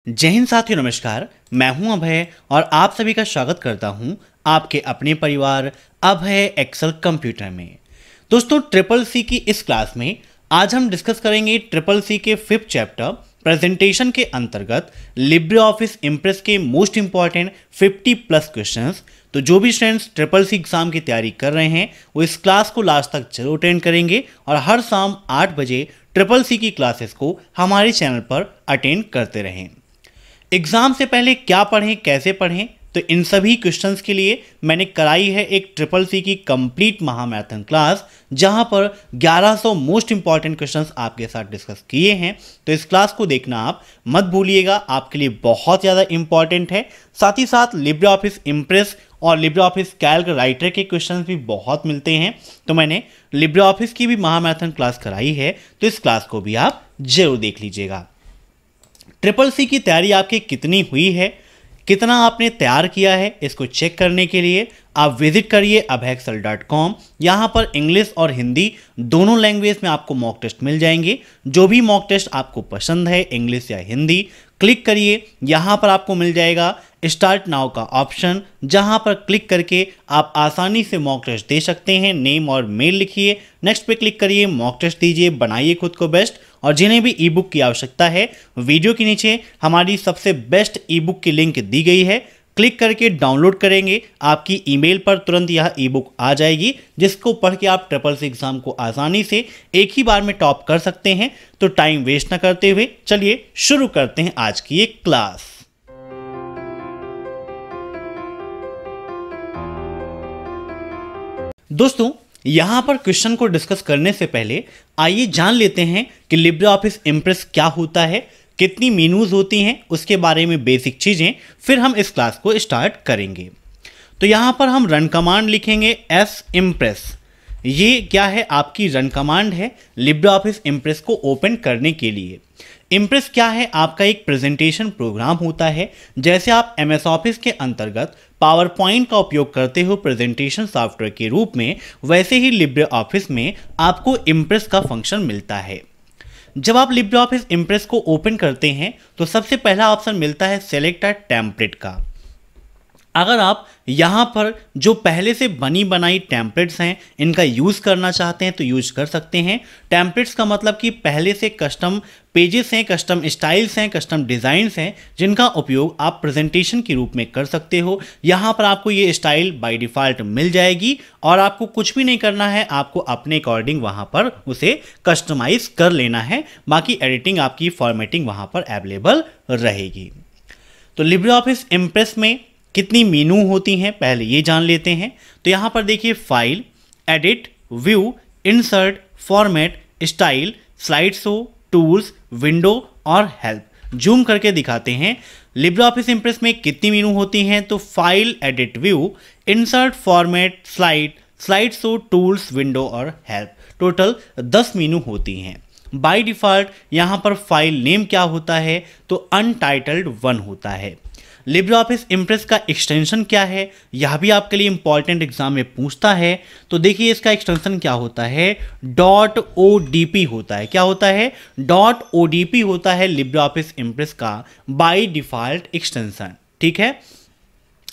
जय हिंद साथियों, नमस्कार। मैं हूं अभय और आप सभी का स्वागत करता हूं आपके अपने परिवार अभय एक्सेल कंप्यूटर में। दोस्तों, ट्रिपल सी की इस क्लास में आज हम डिस्कस करेंगे ट्रिपल सी के 5th चैप्टर प्रेजेंटेशन के अंतर्गत लिब्रे ऑफिस इम्प्रेस के मोस्ट इंपॉर्टेंट 50+ क्वेश्चंस। तो जो भी स्टूडेंट्स ट्रिपल सी एग्जाम की तैयारी कर रहे हैं वो इस क्लास को लास्ट तक जरूर अटेंड करेंगे और हर शाम 8 बजे ट्रिपल सी की क्लासेस को हमारे चैनल पर अटेंड करते रहें। एग्जाम से पहले क्या पढ़ें, कैसे पढ़ें, तो इन सभी क्वेश्चंस के लिए मैंने कराई है एक ट्रिपल सी की कंप्लीट महामैराथन क्लास, जहां पर 1100 मोस्ट इंपॉर्टेंट क्वेश्चंस आपके साथ डिस्कस किए हैं। तो इस क्लास को देखना आप मत भूलिएगा, आपके लिए बहुत ज़्यादा इंपॉर्टेंट है। साथ ही साथ लिब्रे ऑफिस इम्प्रेस और लिब्रे ऑफिस कैल्क राइटर के क्वेश्चंस भी बहुत मिलते हैं, तो मैंने लिब्रे ऑफिस की भी महामैराथन क्लास कराई है, तो इस क्लास को भी आप जरूर देख लीजिएगा। ट्रिपल सी की तैयारी आपकी कितनी हुई है, कितना आपने तैयार किया है, इसको चेक करने के लिए आप विजिट करिए abhexcel.com। यहाँ पर इंग्लिश और हिंदी दोनों लैंग्वेज में आपको मॉक टेस्ट मिल जाएंगे। जो भी मॉक टेस्ट आपको पसंद है, इंग्लिश या हिंदी, क्लिक करिए। यहाँ पर आपको मिल जाएगा स्टार्ट नाउ का ऑप्शन, जहाँ पर क्लिक करके आप आसानी से मॉक टेस्ट दे सकते हैं। नेम और मेल लिखिए, नेक्स्ट पे क्लिक करिए, मॉक टेस्ट दीजिए, बनाइए खुद को बेस्ट। और जिन्हें भी ई बुक की आवश्यकता है, वीडियो के नीचे हमारी सबसे बेस्ट ई बुक की लिंक दी गई है, क्लिक करके डाउनलोड करेंगे, आपकी ईमेल पर तुरंत यह ई बुक आ जाएगी, जिसको पढ़ के आप ट्रिपल सी एग्जाम को आसानी से एक ही बार में टॉप कर सकते हैं। तो टाइम वेस्ट ना करते हुए चलिए शुरू करते हैं आज की एक क्लास। दोस्तों, यहां पर क्वेश्चन को डिस्कस करने से पहले आइए जान लेते हैं कि लिब्रे ऑफिस इम्प्रेस क्या होता है, कितनी मेनूज होती हैं, उसके बारे में बेसिक चीज़ें, फिर हम इस क्लास को स्टार्ट करेंगे। तो यहाँ पर हम रन कमांड लिखेंगे एस इम्प्रेस। ये क्या है, आपकी रन कमांड है लिब्रे ऑफिस इम्प्रेस को ओपन करने के लिए। इम्प्रेस क्या है, आपका एक प्रेजेंटेशन प्रोग्राम होता है। जैसे आप एमएस ऑफिस के अंतर्गत पावर पॉइंट का उपयोग करते हो प्रेजेंटेशन सॉफ्टवेयर के रूप में, वैसे ही लिब्रे ऑफिस में आपको इम्प्रेस का फंक्शन मिलता है। जब आप लिब्रे ऑफिस इम्प्रेस को ओपन करते हैं तो सबसे पहला ऑप्शन मिलता है सेलेक्ट अ टेम्पलेट का। अगर आप यहाँ पर जो पहले से बनी बनाई टेम्पलेट्स हैं इनका यूज़ करना चाहते हैं तो यूज कर सकते हैं। टेम्पलेट्स का मतलब कि पहले से कस्टम पेजेस हैं, कस्टम स्टाइल्स हैं, कस्टम डिज़ाइंस हैं, जिनका उपयोग आप प्रेजेंटेशन के रूप में कर सकते हो। यहाँ पर आपको ये स्टाइल बाय डिफ़ॉल्ट मिल जाएगी और आपको कुछ भी नहीं करना है, आपको अपने अकॉर्डिंग वहाँ पर उसे कस्टमाइज़ कर लेना है। बाकी एडिटिंग, आपकी फॉर्मेटिंग वहाँ पर अवेलेबल रहेगी। तो लिब्रे ऑफिस इम्प्रेस में कितनी मेनू होती हैं पहले ये जान लेते हैं। तो यहाँ पर देखिए file, edit, view, insert, format, style, slide show, tools, window और हेल्प। जूम करके दिखाते हैं लिब्रे ऑफिस इम्प्रेस में कितनी मेनू होती हैं। तो file, edit, view, insert, format, slide show, tools, window और हेल्प, टोटल 10 मेनू होती हैं। बाय डिफ़ॉल्ट यहाँ पर फाइल नेम क्या होता है, तो अनटाइटल्ड 1 होता है। लिब्रे ऑफिस इम्प्रेस का एक्सटेंशन क्या है, यह भी आपके लिए इंपॉर्टेंट एग्जाम में पूछता है। तो देखिए इसका एक्सटेंशन क्या होता है, .odp होता है। क्या होता है, .odp होता है लिब्रे ऑफिस इम्प्रेस का बाय डिफ़ॉल्ट एक्सटेंशन। ठीक है,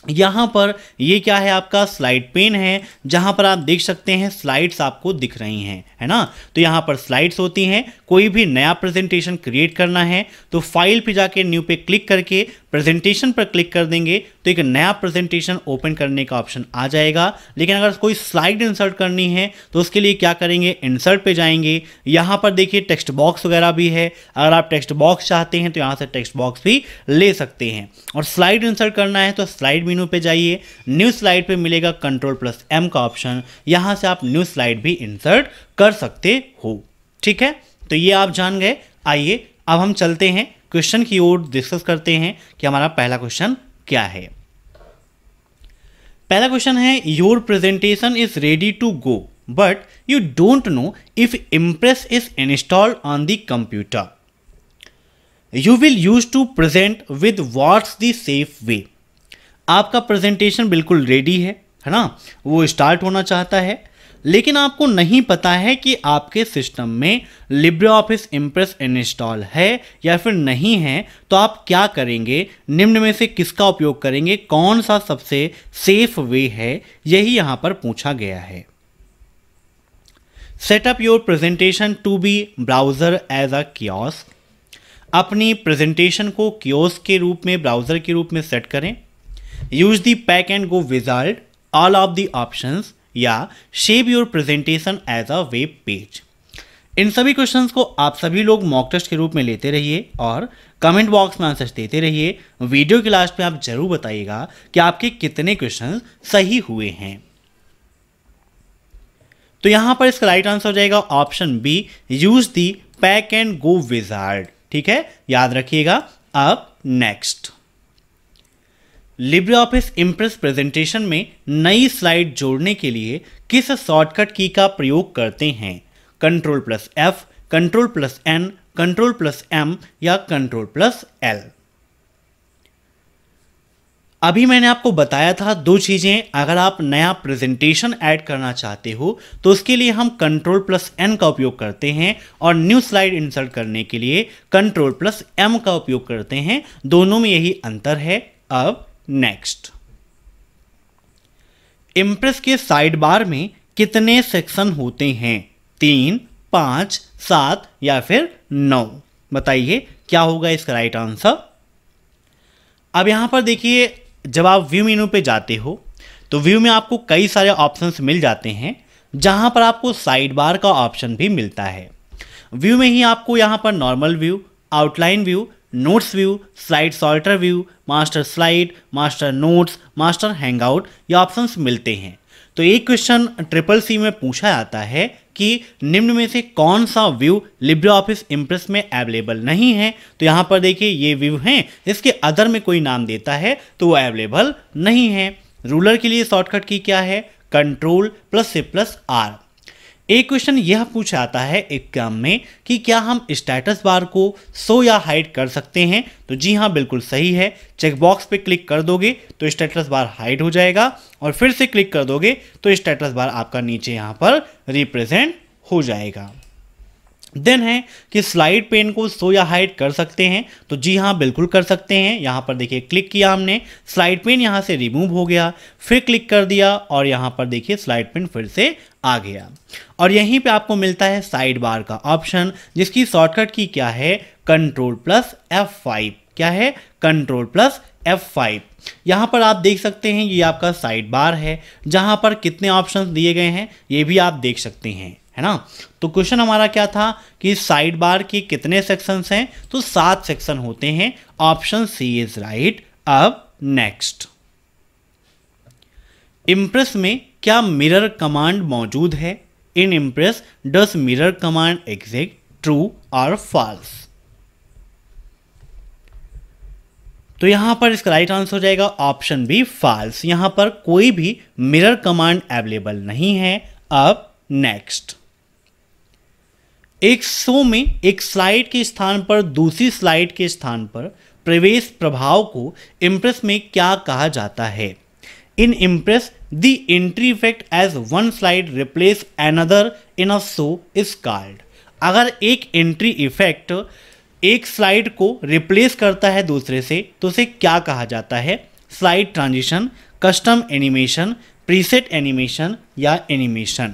यहाँ पर ये क्या है, आपका स्लाइड पेन है, जहाँ पर आप देख सकते हैं स्लाइड्स आपको दिख रही हैं, है ना। तो यहाँ पर स्लाइड्स होती हैं। कोई भी नया प्रेजेंटेशन क्रिएट करना है तो फाइल पे जाके न्यू पे क्लिक करके प्रेजेंटेशन पर क्लिक कर देंगे तो एक नया प्रेजेंटेशन ओपन करने का ऑप्शन आ जाएगा। लेकिन अगर कोई स्लाइड इंसर्ट करनी है तो उसके लिए क्या करेंगे, इंसर्ट पे जाएंगे। यहाँ पर देखिए टेक्स्ट बॉक्स वगैरह भी है, अगर आप टेक्स्ट बॉक्स चाहते हैं तो यहाँ से टेक्स्ट बॉक्स भी ले सकते हैं। और स्लाइड इंसर्ट करना है तो स्लाइड मेनू पे जाइए, न्यू स्लाइड पे मिलेगा Ctrl+M का ऑप्शन, यहाँ से आप न्यू स्लाइड भी इंसर्ट कर सकते हो। ठीक है, तो ये आप जान गए। आइए अब हम चलते हैं क्वेश्चन की ओर, डिस्कस करते हैं कि हमारा पहला क्वेश्चन क्या है। पहला क्वेश्चन है, your presentation is ready to go but you don't know if Impress is installed on the computer, you will use to present with what's the safe way. आपका प्रेजेंटेशन बिल्कुल रेडी है ना, वो start होना चाहता है, लेकिन आपको नहीं पता है कि आपके सिस्टम में लिब्रे ऑफिस इम्प्रेस इंस्टॉल है या फिर नहीं है, तो आप क्या करेंगे, निम्न में से किसका उपयोग करेंगे, कौन सा सबसे सेफ वे है, यही यहां पर पूछा गया है। Setup your presentation to be browser as a kiosk. अपनी प्रेजेंटेशन को कियोस्क के रूप में, ब्राउजर के रूप में सेट करें। Use the pack and go wizard all of the options, या shape your presentation as a web page. इन सभी क्वेश्चंस को आप सभी लोग मॉक टेस्ट के रूप में लेते रहिए और कमेंट बॉक्स में आंसर्स देते रहिए। वीडियो के लास्ट में आप जरूर बताइएगा कि आपके कितने क्वेश्चंस सही हुए हैं। तो यहां पर इसका राइट आंसर हो जाएगा option B, use the pack and go wizard. ठीक है, याद रखिएगा। अब next, LibreOffice Impress presentation में नई स्लाइड जोड़ने के लिए किस शॉर्टकट की का प्रयोग करते हैं? Ctrl+F, Ctrl+N, Ctrl+M या Ctrl+L। अभी मैंने आपको बताया था दो चीजें, अगर आप नया प्रेजेंटेशन ऐड करना चाहते हो तो उसके लिए हम Ctrl+N का उपयोग करते हैं और न्यू स्लाइड इंसर्ट करने के लिए Ctrl+M का उपयोग करते हैं। दोनों में यही अंतर है। अब नेक्स्ट, इम्प्रेस के साइड बार में कितने सेक्शन होते हैं? 3, 5, 7 या फिर 9? बताइए क्या होगा इसका राइट आंसर। अब यहां पर देखिए, जब आप व्यू मेनू पे जाते हो तो व्यू में आपको कई सारे ऑप्शंस मिल जाते हैं, जहां पर आपको साइड बार का ऑप्शन भी मिलता है। व्यू में ही आपको यहां पर normal view, outline view, notes view, slide sorter view, master slide, master notes, master hangout ये ऑप्शंस मिलते हैं। तो एक क्वेश्चन CCC में पूछा जाता है कि निम्न में से कौन सा व्यू लिब्रे ऑफिस इम्प्रेस में अवेलेबल नहीं है। तो यहाँ पर देखिए ये व्यू हैं, इसके अदर में कोई नाम देता है तो वो अवेलेबल नहीं है। रूलर के लिए शॉर्टकट की क्या है? Ctrl+C+R। एक क्वेश्चन यह पूछा जाता है एग्जाम में कि क्या हम स्टेटस बार को शो या हाइड कर सकते हैं? तो जी हाँ, बिल्कुल सही है। चेकबॉक्स पे क्लिक कर दोगे तो स्टेटस बार हाइड हो जाएगा और फिर से क्लिक कर दोगे तो स्टेटस बार आपका नीचे यहाँ पर रिप्रेजेंट हो जाएगा। देन है कि स्लाइड पेन को शो या हाइड कर सकते हैं? तो जी हाँ, बिल्कुल कर सकते हैं। यहाँ पर देखिए क्लिक किया हमने, स्लाइड पेन यहाँ से रिमूव हो गया, फिर क्लिक कर दिया और यहाँ पर देखिए स्लाइड पेन फिर से आ गया। और यहीं पे आपको मिलता है साइड बार का ऑप्शन, जिसकी शॉर्टकट की क्या है? Ctrl+F5। क्या है? Ctrl+F5। यहाँ पर आप देख सकते हैं ये आपका साइड बार है, जहाँ पर कितने ऑप्शंस दिए गए हैं ये भी आप देख सकते हैं, है ना। तो क्वेश्चन हमारा क्या था कि साइड बार के कितने सेक्शंस हैं? तो 7 सेक्शन होते हैं। Option C is right. अब नेक्स्ट, इम्प्रेस में क्या मिरर कमांड मौजूद है? In Impress does mirror command exist, true और फॉल्स? तो यहां पर इसका राइट आंसर हो जाएगा ऑप्शन बी, फॉल्स। यहां पर कोई भी मिरर कमांड अवेलेबल नहीं है। अब नेक्स्ट, एक शो में एक स्लाइड के स्थान पर दूसरी स्लाइड के स्थान पर प्रवेश प्रभाव को इम्प्रेस में क्या कहा जाता है? In Impress the entry effect as one slide replace another in a show is called. अगर एक एंट्री इफेक्ट एक स्लाइड को रिप्लेस करता है दूसरे से तो उसे क्या कहा जाता है? Slide transition, custom animation, preset animation या एनिमेशन?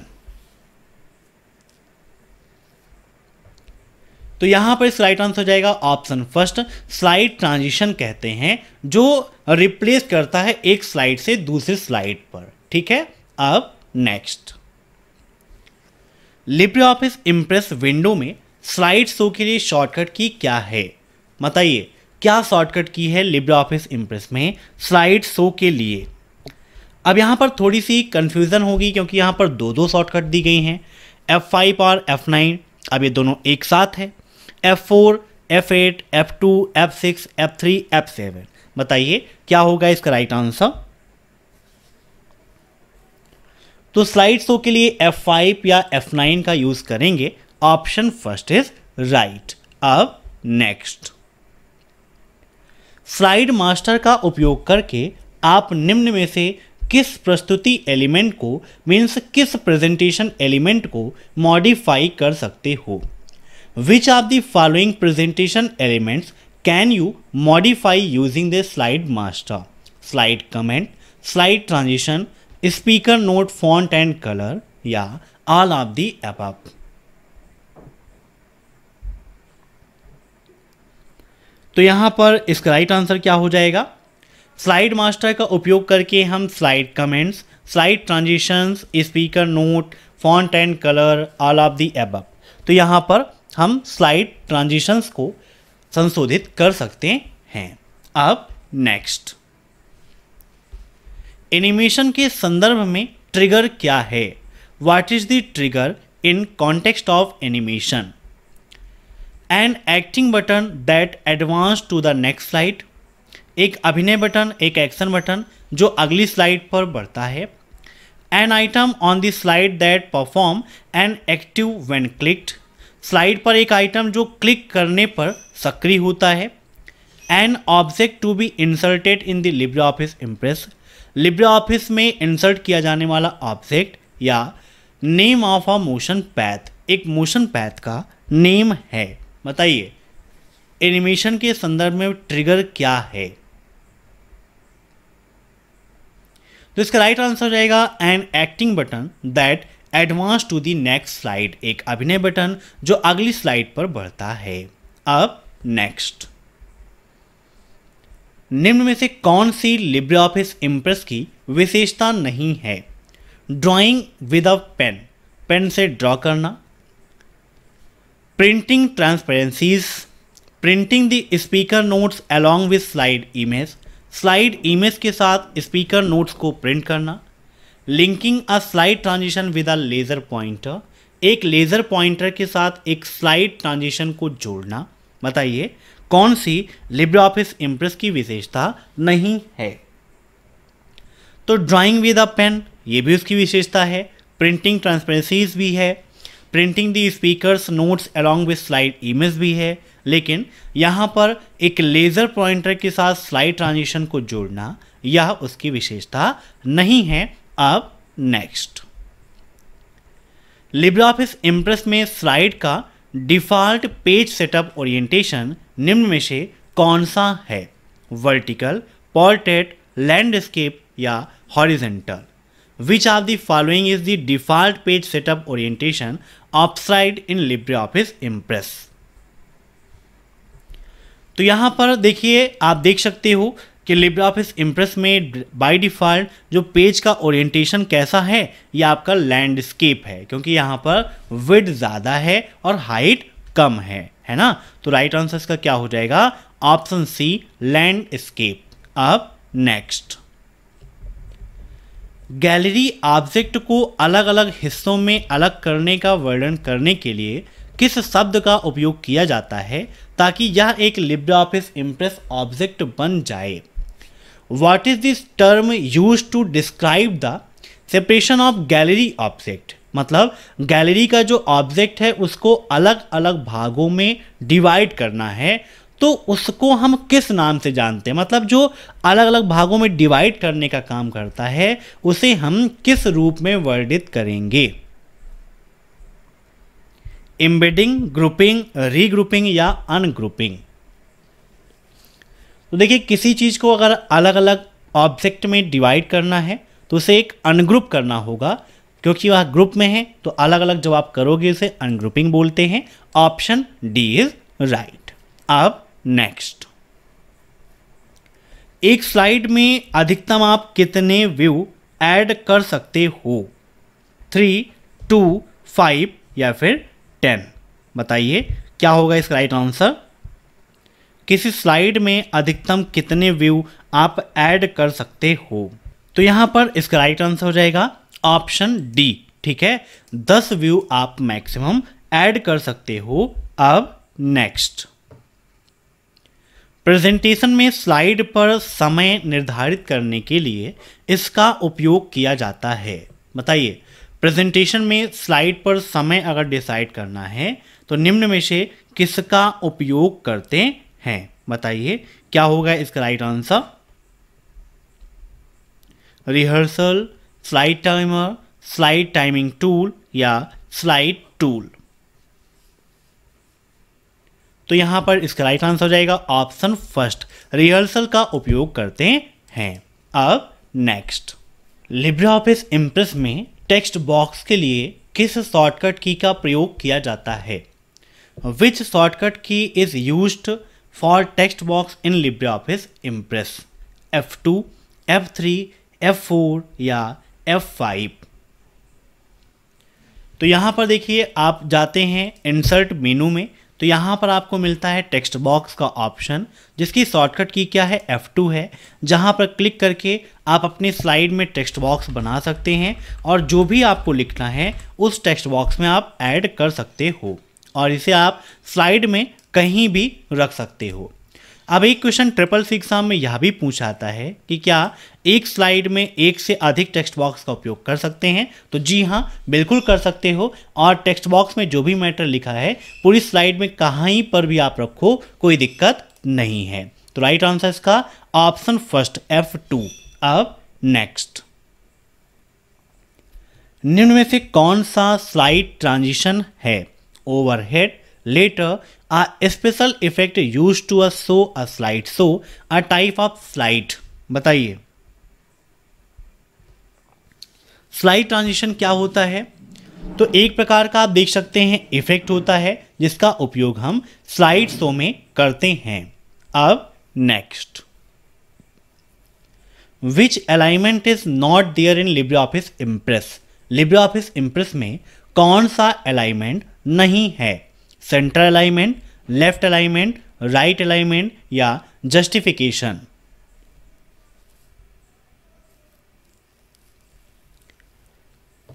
तो यहां पर राइट आंसर हो जाएगा ऑप्शन फर्स्ट, स्लाइड ट्रांजिशन कहते हैं जो रिप्लेस करता है एक स्लाइड से दूसरी स्लाइड पर। ठीक है। अब next, LibreOffice impress window में स्लाइड शो के लिए शॉर्टकट की क्या है? बताइए क्या शॉर्टकट की है लिब्रे ऑफिस इम्प्रेस में स्लाइड शो के लिए? अब यहां पर थोड़ी सी कंफ्यूजन होगी क्योंकि यहां पर दो शॉर्टकट दी गई हैं, F5 और F9। अब ये दोनों एक साथ है, F4, F8, F2, F6, F3, F7। बताइए क्या होगा इसका राइट आंसर? तो स्लाइड शो के लिए F5 या F9 का यूज करेंगे। Option first is right. अब नेक्स्ट, स्लाइड मास्टर का उपयोग करके आप निम्न में से किस प्रस्तुति एलिमेंट को मीन्स किस प्रेजेंटेशन एलिमेंट को मॉडिफाई कर सकते हो। Which of the following presentation elements can you modify using the slide master? Slide comment, slide transition, speaker note font and colour या ऑल ऑफ द अबव। तो यहां पर इसका राइट आंसर क्या हो जाएगा? स्लाइड मास्टर का उपयोग करके हम slide comments, slide transitions, speaker note, font and colour, all of the above. तो यहाँ पर हम स्लाइड ट्रांजिशंस को संशोधित कर सकते हैं। अब नेक्स्ट, एनिमेशन के संदर्भ में ट्रिगर क्या है? What is the trigger in context of animation? An acting button that advance to the next slide, एक अभिनय बटन, एक एक्शन बटन जो अगली स्लाइड पर बढ़ता है। An item on the slide that perform an active when clicked, slide पर एक आइटम जो क्लिक करने पर सक्रिय होता है। An object to be inserted in the LibreOffice Impress, LibreOffice में इंसर्ट किया जाने वाला ऑब्जेक्ट या name of a motion path, एक मोशन पैथ का नेम है। बताइए एनिमेशन के संदर्भ में ट्रिगर क्या है? तो इसका राइट आंसर हो जाएगा an acting button that advance to the next slide, एक अभिनय बटन जो अगली स्लाइड पर बढ़ता है। अब नेक्स्ट, निम्न में से कौन सी लिब्रे ऑफिस इम्प्रेस की विशेषता नहीं है? Drawing with a pen, pen से ड्रॉ करना। Printing transparencies, printing the speaker notes along with slide image, slide image के साथ स्पीकर नोट्स को प्रिंट करना। Linking a slide transition with a laser pointer, एक लेजर पॉइंटर के साथ एक स्लाइड ट्रांजिशन को जोड़ना। बताइए कौन सी लिब्रे ऑफिस इम्प्रेस की विशेषता नहीं है? तो ड्राइंग विद अ पेन, ये भी उसकी विशेषता है। प्रिंटिंग ट्रांसपेरेंसीज भी है। Printing the speakers notes along with slide image भी है। लेकिन यहाँ पर एक लेज़र पॉइंटर के साथ स्लाइड ट्रांजिशन को जोड़ना यह उसकी विशेषता नहीं है। अब नेक्स्ट, लिब्रे ऑफिस इम्प्रेस में स्लाइड का डिफ़ॉल्ट पेज सेटअप ओरिएंटेशन निम्न में से कौन सा है? वर्टिकल, पोर्ट्रेट, लैंडस्केप या horizontal? Which of the following is the default page setup orientation of slide in LibreOffice impress? तो यहाँ पर देखिए, आप देख सकते हो कि लिब्रे ऑफिस इम्प्रेस में बाय डिफ़ॉल्ट जो पेज का ओरिएंटेशन कैसा है, यह आपका लैंडस्केप है, क्योंकि यहाँ पर विड्थ ज़्यादा है और हाइट कम है ना। तो राइट आंसर इसका क्या हो जाएगा? Option C, landscape. अब नेक्स्ट, गैलरी ऑब्जेक्ट को अलग अलग हिस्सों में अलग करने का वर्णन करने के लिए किस शब्द का उपयोग किया जाता है ताकि यह एक लिब्रे ऑफिस इम्प्रेस ऑब्जेक्ट बन जाए? What is this term used to describe the separation of gallery object? मतलब गैलरी का जो ऑब्जेक्ट है उसको अलग अलग भागों में डिवाइड करना है, तो उसको हम किस नाम से जानते हैं? मतलब जो अलग अलग भागों में डिवाइड करने का काम करता है उसे हम किस रूप में वर्णित करेंगे? एम्बेडिंग, ग्रुपिंग, रीग्रुपिंग या अनग्रुपिंग? तो देखिए, किसी चीज़ को अगर अलग अलग ऑब्जेक्ट में डिवाइड करना है तो उसे एक अनग्रुप करना होगा, क्योंकि वह ग्रुप में है तो अलग अलग जब आप करोगे उसे अनग्रुपिंग बोलते हैं। Option D is right. अब नेक्स्ट, एक स्लाइड में अधिकतम आप कितने व्यू ऐड कर सकते हो? 3, 2, 5 या फिर 10? बताइए क्या होगा इसका राइट आंसर? किसी स्लाइड में अधिकतम कितने व्यू आप ऐड कर सकते हो? तो यहां पर इसका राइट आंसर हो जाएगा ऑप्शन डी। ठीक है, 10 व्यू आप मैक्सिमम ऐड कर सकते हो। अब नेक्स्ट, प्रेजेंटेशन में स्लाइड पर समय निर्धारित करने के लिए इसका उपयोग किया जाता है। बताइए, प्रेजेंटेशन में स्लाइड पर समय अगर डिसाइड करना है तो निम्न में से किसका उपयोग करते हैं? बताइए क्या होगा इसका right answer? Rehearsal, slide timer, slide timing tool या स्लाइड टूल। तो यहां पर इसका राइट आंसर हो जाएगा ऑप्शन फर्स्ट, रिहर्सल का उपयोग करते हैं। अब नेक्स्ट, लिब्रे ऑफिस इम्प्रेस में टेक्स्ट बॉक्स के लिए किस शॉर्टकट की का प्रयोग किया जाता है? विच शॉर्टकट की is used for text box in LibreOffice impress? F2, F3, F4 या F5? तो यहाँ पर देखिए आप जाते हैं इंसर्ट मेनू में, तो यहाँ पर आपको मिलता है टेक्स्ट बॉक्स का ऑप्शन, जिसकी शॉर्टकट की क्या है? F2 है। जहाँ पर क्लिक करके आप अपने स्लाइड में टेक्स्ट बॉक्स बना सकते हैं और जो भी आपको लिखना है उस टेक्स्ट बॉक्स में आप ऐड कर सकते हो और इसे आप स्लाइड में कहीं भी रख सकते हो। अब एक क्वेश्चन ट्रिपल सी एग्जाम में यह भी पूछा जाता है कि क्या एक स्लाइड में एक से अधिक टेक्स्ट बॉक्स का उपयोग कर सकते हैं? तो जी हाँ, बिल्कुल कर सकते हो और टेक्स्ट बॉक्स में जो भी मैटर लिखा है पूरी स्लाइड में कहीं पर भी आप रखो, कोई दिक्कत नहीं है। तो राइट आंसर इसका ऑप्शन फर्स्ट F2। अब नेक्स्ट, निम्न में से कौन सा स्लाइड ट्रांजिशन है? Overhead, letter, a special effect used to show a slide, so a type of slide। बताइए स्लाइड ट्रांजिशन क्या होता है? तो एक प्रकार का आप देख सकते हैं इफेक्ट होता है जिसका उपयोग हम स्लाइड शो में करते हैं। अब next, which alignment is not there in LibreOffice Impress? LibreOffice Impress में कौन सा अलाइनमेंट नहीं है? Centre alignment, left alignment, right alignment या जस्टिफिकेशन?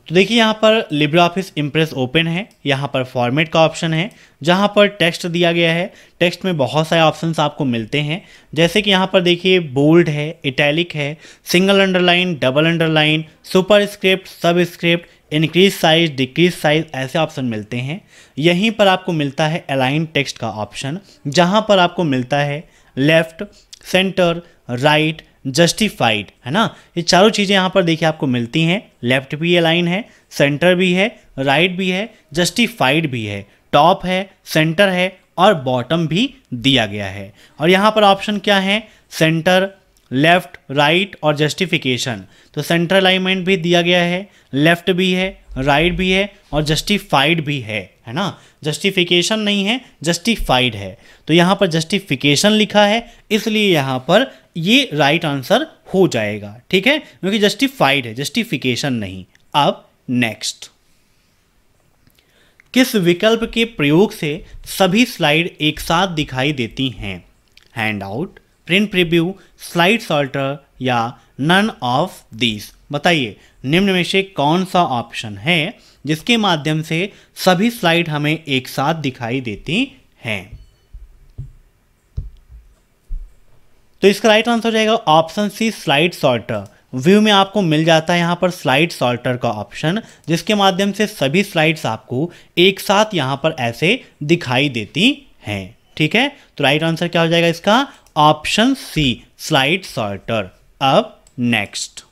तो देखिए यहाँ पर लिब्रे ऑफिस इम्प्रेस ओपन है, यहाँ पर फॉर्मेट का ऑप्शन है जहाँ पर टेक्स्ट दिया गया है। टेक्स्ट में बहुत सारे ऑप्शंस आपको मिलते हैं, जैसे कि यहाँ पर देखिए बोल्ड है, इटैलिक है, single underline, double underline, super script, sub script, increase size, decrease size, ऐसे ऑप्शन मिलते हैं। यहीं पर आपको मिलता है अलाइन टेक्स्ट का ऑप्शन, जहाँ पर आपको मिलता है लेफ्ट, सेंटर, राइट, जस्टिफाइड, है ना। ये चारों चीज़ें यहाँ पर देखिए आपको मिलती हैं। लेफ्ट भी अलाइन है, सेंटर भी है, राइट भी है, जस्टिफाइड भी है, टॉप है, सेंटर है और बॉटम भी दिया गया है। और यहाँ पर ऑप्शन क्या है? सेंटर, लेफ्ट, राइट और जस्टिफिकेशन। तो सेंटर अलाइनमेंट भी दिया गया है, लेफ्ट भी है, राइट भी है और जस्टिफाइड भी है ना। जस्टिफिकेशन नहीं है, जस्टिफाइड है। तो यहाँ पर जस्टिफिकेशन लिखा है, इसलिए यहाँ पर ये राइट आंसर हो जाएगा, ठीक है, क्योंकि जस्टिफाइड है, जस्टिफिकेशन नहीं। अब नेक्स्ट, किस विकल्प के प्रयोग से सभी स्लाइड एक साथ दिखाई देती हैं? Handout, print preview, slide sorter या नन ऑफ दीज? बताइए निम्न में से कौन सा ऑप्शन है जिसके माध्यम से सभी स्लाइड हमें एक साथ दिखाई देती हैं? तो इसका राइट आंसर हो जाएगा option C, slide sorter. View में आपको मिल जाता है यहाँ पर स्लाइड सॉर्टर का ऑप्शन, जिसके माध्यम से सभी स्लाइड्स आपको एक साथ यहाँ पर ऐसे दिखाई देती हैं, ठीक है। तो राइट आंसर क्या हो जाएगा इसका? Option C, slide sorter. अब next,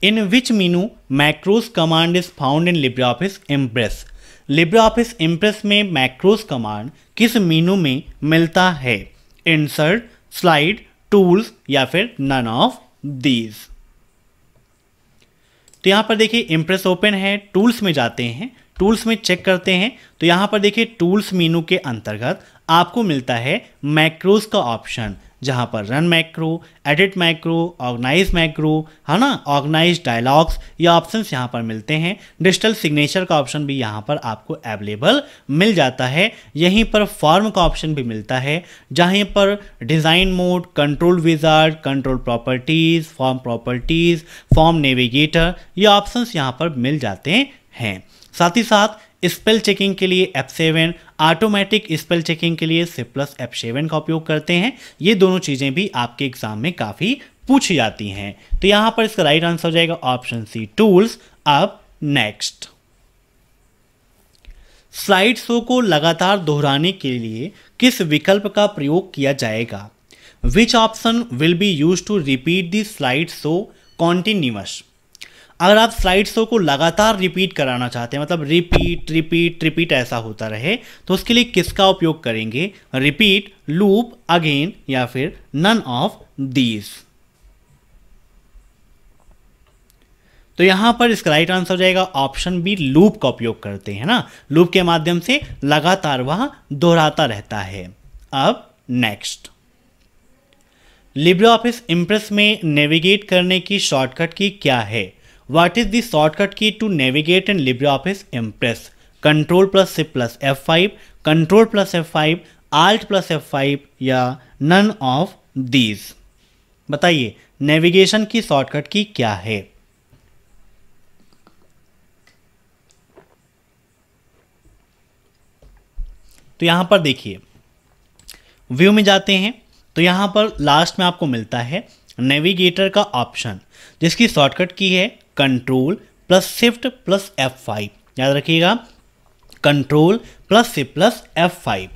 in which menu macros command is found in LibreOffice Impress? LibreOffice Impress में मैक्रोस कमांड किस मेनू में मिलता है? इंसर्ट, स्लाइड, टूल्स या फिर नन ऑफ दीज? तो यहां पर देखिए इम्प्रेस ओपन है, टूल्स में जाते हैं, टूल्स में चेक करते हैं तो यहां पर देखिए टूल्स मेनू के अंतर्गत आपको मिलता है मैक्रोस का ऑप्शन, जहां पर run macro, edit macro, organise macro, है ना, ऑर्गेनाइज डायलॉग्स, ये ऑप्शंस यहां पर मिलते हैं। डिजिटल सिग्नेचर का ऑप्शन भी यहां पर आपको अवेलेबल मिल जाता है। यहीं पर फॉर्म का ऑप्शन भी मिलता है, जहां पर design mode, control wizard, control properties, form navigator, ये ऑप्शंस यहां पर मिल जाते हैं। साथ ही साथ स्पेल चेकिंग के लिए F7, ऑटोमेटिक स्पेल चेकिंग के लिए C+F7 का उपयोग करते हैं। ये दोनों चीज़ें भी आपके एग्जाम में काफ़ी पूछी जाती हैं। तो यहाँ पर इसका राइट आंसर हो जाएगा ऑप्शन सी, टूल्स। अब नेक्स्ट, स्लाइड शो को लगातार दोहराने के लिए किस विकल्प का प्रयोग किया जाएगा? Which option will be use to repeat the slide show continuous. अगर आप स्लाइड शो को लगातार रिपीट कराना चाहते हैं, मतलब रिपीट रिपीट रिपीट ऐसा होता रहे, तो उसके लिए किसका उपयोग करेंगे? रिपीट, लूप, अगेन या फिर नन ऑफ दीज। तो यहां पर इसका राइट आंसर हो जाएगा ऑप्शन बी, लूप का उपयोग करते हैं ना। लूप के माध्यम से लगातार वह दोहराता रहता है। अब नेक्स्ट, लिब्रे ऑफिस इम्प्रेस में नेविगेट करने की शॉर्टकट की क्या है? What is the shortcut key to navigate in LibreOffice Impress? Control plus shift plus F5, control plus F5, alt plus F5 या नन ऑफ दीज? बताइए navigation की shortcut key क्या है? तो यहां पर देखिए, व्यू में जाते हैं तो यहां पर लास्ट में आपको मिलता है नेविगेटर का ऑप्शन, जिसकी शॉर्टकट की है control plus shift plus F5। याद रखिएगा, control plus shift plus F5।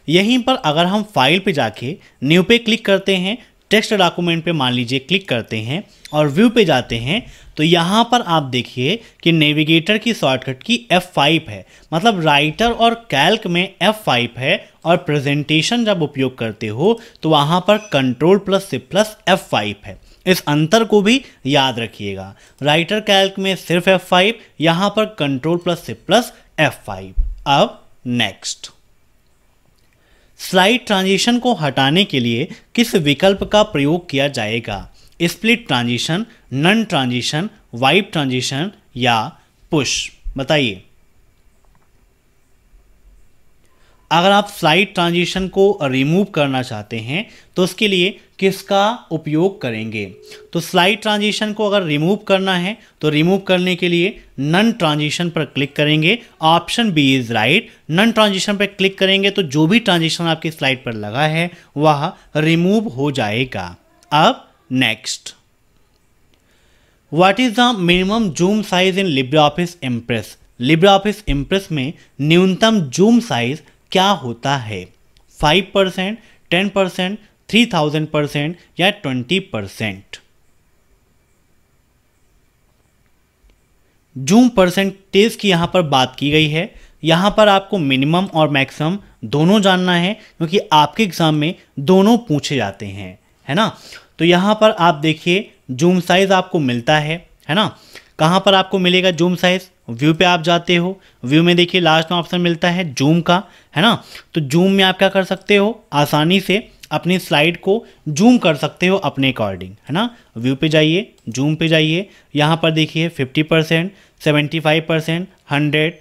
यहीं पर अगर हम फाइल पे जाके न्यू पे क्लिक करते हैं, टेक्स्ट डॉक्यूमेंट पे मान लीजिए क्लिक करते हैं और व्यू पे जाते हैं, तो यहाँ पर आप देखिए कि नेविगेटर की शॉर्टकट की F5 है। मतलब राइटर और कैल्क में F5 है और प्रेजेंटेशन जब उपयोग करते हो तो वहाँ पर control plus shift plus F5 है। इस अंतर को भी याद रखिएगा, राइटर कैल्क में सिर्फ F5, यहाँ पर control plus shift plus F5। अब नेक्स्ट, स्लाइड ट्रांजिशन को हटाने के लिए किस विकल्प का प्रयोग किया जाएगा? Split transition, none transition, wipe transition या पुश? बताइए। अगर आप स्लाइड ट्रांजिशन को रिमूव करना चाहते हैं तो उसके लिए किसका उपयोग करेंगे? तो स्लाइड ट्रांजिशन को अगर रिमूव करना है तो रिमूव करने के लिए नन ट्रांजिशन पर क्लिक करेंगे। Option B is right. None transition पर क्लिक करेंगे तो जो भी ट्रांजिशन आपकी स्लाइड पर लगा है वह रिमूव हो जाएगा। अब next, what is the minimum zoom size in LibreOffice Impress? LibreOffice Impress में न्यूनतम जूम साइज क्या होता है? 5%, 10%, 3000% या 20%? जूम परसेंटेज की यहां पर बात की गई है। यहां पर आपको मिनिमम और मैक्सिमम दोनों जानना है, क्योंकि आपके एग्जाम में दोनों पूछे जाते हैं, है ना। तो यहां पर आप देखिए जूम साइज आपको मिलता है ना। कहां पर आपको मिलेगा जूम साइज? व्यू पे आप जाते हो, व्यू में देखिए लास्ट में ऑप्शन मिलता है जूम का, है ना। तो जूम में आप क्या कर सकते हो? आसानी से अपनी स्लाइड को जूम कर सकते हो अपने अकॉर्डिंग, है ना। व्यू पे जाइए, जूम पे जाइए, यहाँ पर देखिए 50%, 75%, 100,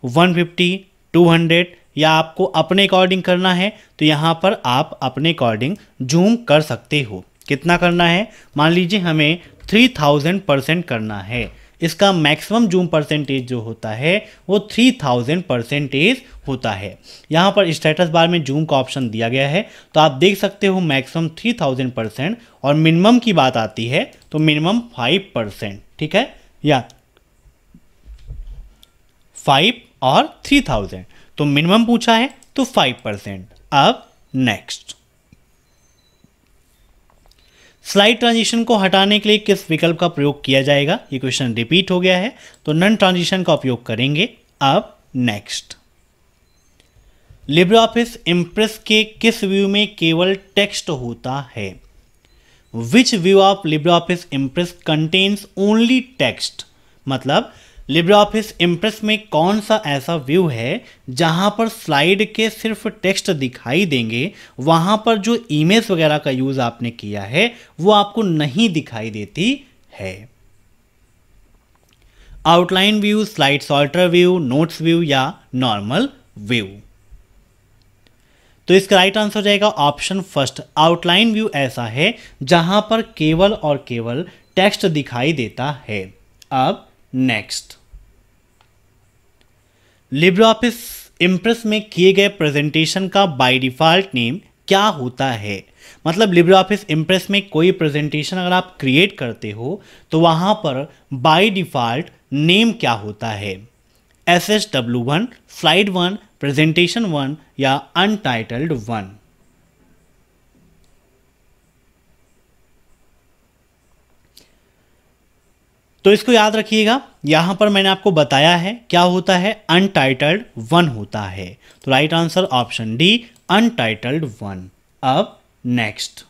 150, 200 या आपको अपने अकॉर्डिंग करना है तो यहाँ पर आप अपने अकॉर्डिंग जूम कर सकते हो। कितना करना है? मान लीजिए हमें 3000% करना है। इसका मैक्सिमम जूम परसेंटेज जो होता है वो 3000% होता है। यहाँ पर स्टेटस बार में जूम का ऑप्शन दिया गया है, तो आप देख सकते हो मैक्सिमम 3000% और मिनिमम की बात आती है तो मिनिमम 5%, ठीक है, या 5 और 3000, तो मिनिमम पूछा है तो 5%। अब नेक्स्ट, स्लाइड ट्रांजिशन को हटाने के लिए किस विकल्प का प्रयोग किया जाएगा? ये क्वेश्चन रिपीट हो गया है तो नन ट्रांजिशन का उपयोग करेंगे। अब नेक्स्ट, लिब्रे ऑफिस इम्प्रेस के किस व्यू में केवल टेक्स्ट होता है? Which view of LibreOffice Impress contains only text? मतलब लिब्रे ऑफिस इम्प्रेस में कौन सा ऐसा व्यू है जहां पर स्लाइड के सिर्फ टेक्स्ट दिखाई देंगे, वहां पर जो इमेज वगैरह का यूज आपने किया है वो आपको नहीं दिखाई देती है? Outline view, slide sorter view, notes view या नॉर्मल व्यू? तो इसका राइट आंसर हो जाएगा ऑप्शन फर्स्ट। आउटलाइन व्यू ऐसा है जहां पर केवल और केवल टेक्स्ट दिखाई देता है। अब नेक्स्ट, लिब्रे ऑफिस इम्प्रेस में किए गए प्रेजेंटेशन का बाय डिफॉल्ट नेम क्या होता है? मतलब लिब्रे ऑफिस इम्प्रेस में कोई प्रेजेंटेशन अगर आप क्रिएट करते हो तो वहां पर बाय डिफॉल्ट नेम क्या होता है? SSW1, स्लाइड 1, प्रेजेंटेशन 1 या अनटाइटल्ड 1? तो इसको याद रखिएगा, यहाँ पर मैंने आपको बताया है क्या होता है, अनटाइटल्ड 1 होता है। तो right answer option D, untitled 1। अब नेक्स्ट,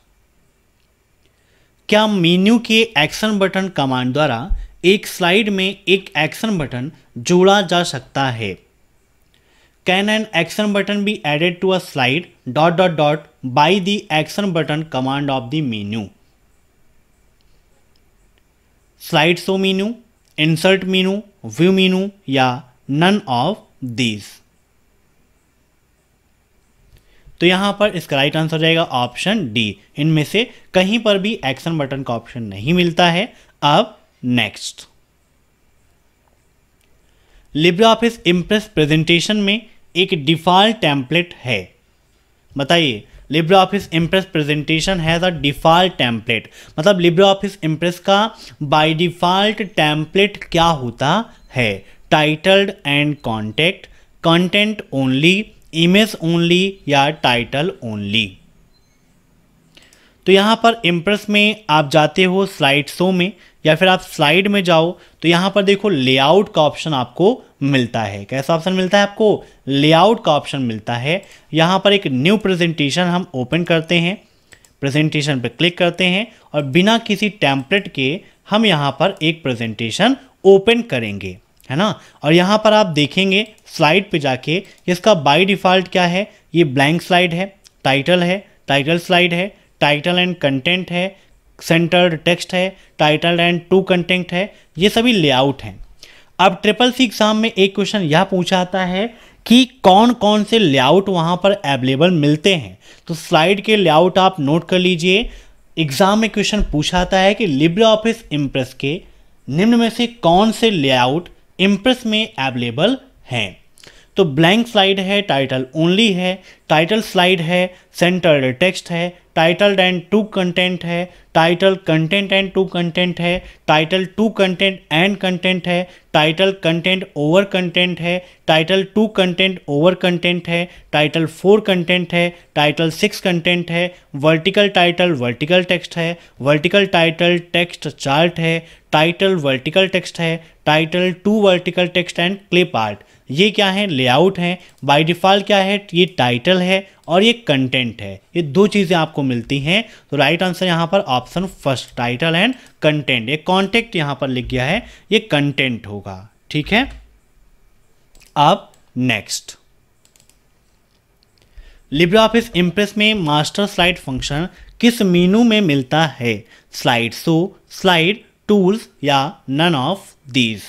क्या मेन्यू के एक्शन बटन कमांड द्वारा एक स्लाइड में एक एक्शन बटन जोड़ा जा सकता है? Can an action button be added to a slide ... by the action button command of the menu? Slide show menu, insert menu, view menu या नन ऑफ दीज? तो यहां पर इसका राइट आंसर रहेगा ऑप्शन डी, इनमें से कहीं पर भी एक्शन बटन का ऑप्शन नहीं मिलता है। अब नेक्स्ट, लिब्रियोफिस इम्प्रेस प्रेजेंटेशन में एक डिफॉल्ट टेम्पलेट है, बताइए। LibreOffice impress presentation has a default template, मतलब लिब्रियोफिस इम्प्रेस का बाय डिफॉल्ट टेम्पलेट क्या होता है? Titled and contact, content only, image only या टाइटल ओनली? तो यहाँ पर इम्प्रेस में आप जाते हो स्लाइड शो में या फिर आप स्लाइड में जाओ तो यहाँ पर देखो लेआउट का ऑप्शन आपको मिलता है। कैसा ऑप्शन मिलता है आपको? लेआउट का ऑप्शन मिलता है। यहाँ पर एक न्यू प्रेजेंटेशन हम ओपन करते हैं, प्रेजेंटेशन पर क्लिक करते हैं और बिना किसी टेम्पलेट के हम यहाँ पर एक प्रेजेंटेशन ओपन करेंगे, है ना। और यहाँ पर आप देखेंगे स्लाइड पे जाके इसका बाय डिफ़ॉल्ट क्या है, ये ब्लैंक स्लाइड है, टाइटल स्लाइड है, टाइटल एंड कंटेंट है, सेंटर्ड टेक्स्ट है, टाइटल एंड टू कंटेंट है, ये सभी लेआउट हैं। अब SSC एग्जाम में एक क्वेश्चन यह पूछा आता है कि कौन कौन से लेआउट वहाँ पर अवेलेबल मिलते हैं। तो स्लाइड के लेआउट आप नोट कर लीजिए। एग्जाम में क्वेश्चन पूछा आता है कि लिब्रियोफिस इम्प्रेस के निम्न में से कौन से लेआउट इम्प्रेस में अवेलेबल हैं। तो ब्लैंक स्लाइड है, टाइटल ओनली है, टाइटल स्लाइड है, सेंटर्ड टेक्स्ट है, टाइटल एंड टू कंटेंट है, title content and two content है, title two content and content है, टाइटल कंटेंट ओवर कंटेंट है, title two content over content है, title 4 content है, title 6 content है, vertical title vertical text है, vertical title text chart है, title vertical text है, title 2 vertical text and clip art. ये क्या है? लेआउट है। बाय डिफ़ॉल्ट क्या है? ये टाइटल है और ये कंटेंट है। ये दो चीज़ें आपको मिलती हैं। तो राइट आंसर यहाँ पर option first, title and content. ये कॉन्टेक्ट यहाँ पर लिख गया है, ये कंटेंट होगा, ठीक है। अब नेक्स्ट, लिब्रियोफिस इम्प्रेस में मास्टर स्लाइड फंक्शन किस मेनू में मिलता है? स्लाइड शो, स्लाइड टूल्स या नन ऑफ दीज?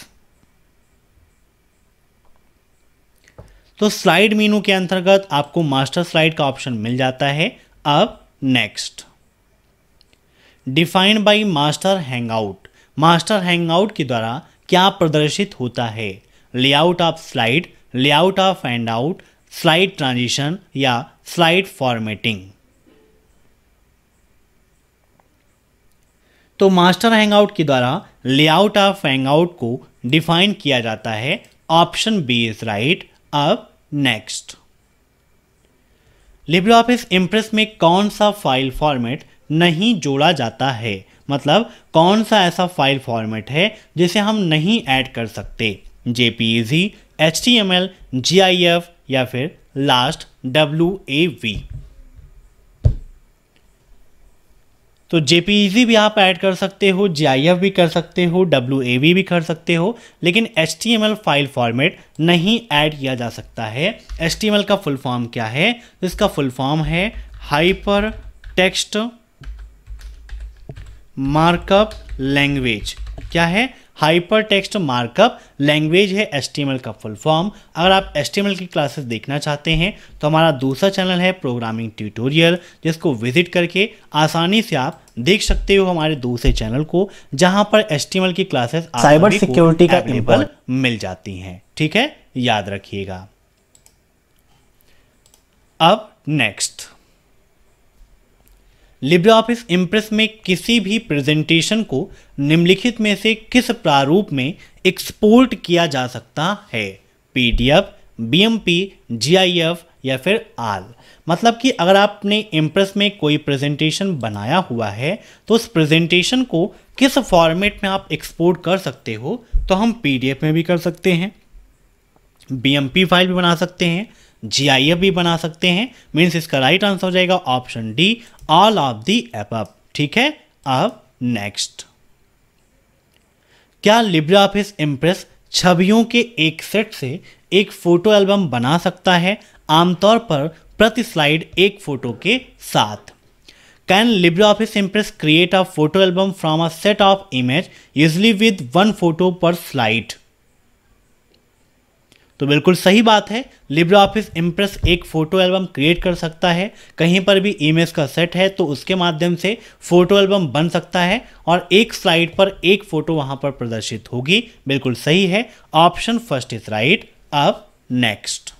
तो स्लाइड मेनू के अंतर्गत आपको मास्टर स्लाइड का ऑप्शन मिल जाता है। अब next, defined by master hangout, master hangout के द्वारा क्या प्रदर्शित होता है? Layout of slide, layout of handout, slide transition या स्लाइड फॉर्मेटिंग? तो मास्टर हैंगआउट के द्वारा लेआउट ऑफ हैंगआउट को डिफाइन किया जाता है। Option B is right. अब नेक्स्ट, लिब्रियोफिस इम्प्रेस में कौन सा फाइल फॉर्मेट नहीं जोड़ा जाता है? मतलब कौन सा ऐसा फाइल फॉर्मेट है जिसे हम नहीं ऐड कर सकते? JPEG, HTML, GIF या फिर लास्ट WAV? तो JPEG भी आप ऐड कर सकते हो, GIF भी कर सकते हो, WAV भी कर सकते हो, लेकिन HTML फाइल फॉर्मेट नहीं ऐड किया जा सकता है। HTML का फुल फॉर्म क्या है? तो इसका फुल फॉर्म है हाइपर टेक्स्ट मार्कअप लैंग्वेज। क्या है? हाइपर टेक्स्ट मार्कअप लैंग्वेज है HTML का फुल फॉर्म। अगर आप HTML की क्लासेस देखना चाहते हैं तो हमारा दूसरा चैनल है प्रोग्रामिंग ट्यूटोरियल, जिसको विजिट करके आसानी से आप देख सकते हो हमारे दूसरे चैनल को, जहां पर HTML की क्लासेस साइबर सिक्योरिटी का अवेलेबल मिल जाती हैं, ठीक है, याद रखिएगा। अब नेक्स्ट, लिब्रियोफिस इम्प्रेस में किसी भी प्रेजेंटेशन को निम्नलिखित में से किस प्रारूप में एक्सपोर्ट किया जा सकता है? PDF, BMP, GIF या फिर आल। मतलब कि अगर आपने इम्प्रेस में कोई प्रेजेंटेशन बनाया हुआ है तो उस प्रेजेंटेशन को किस फॉर्मेट में आप एक्सपोर्ट कर सकते हो, तो हम पीडीएफ में भी कर सकते हैं, बीएमपी फाइल भी बना सकते हैं, जीआईएफ भी बना सकते हैं। मीन्स इसका राइट आंसर हो जाएगा option D, all of the above. ठीक है, अब नेक्स्ट, क्या लिब्रे ऑफिस इम्प्रेस छवियों के एक सेट से एक फोटो एल्बम बना सकता है, आमतौर पर प्रति स्लाइड एक फोटो के साथ? Can Libre office impress create a photo album from a set of image usually with 1 photo पर स्लाइड? तो बिल्कुल सही बात है, लिब्रे ऑफिस इम्प्रेस एक फोटो एल्बम क्रिएट कर सकता है। कहीं पर भी इमेज का सेट है तो उसके माध्यम से फोटो एल्बम बन सकता है और एक स्लाइड पर एक फोटो वहां पर प्रदर्शित होगी। बिल्कुल सही है, ऑप्शन फर्स्ट इज राइट। अब next,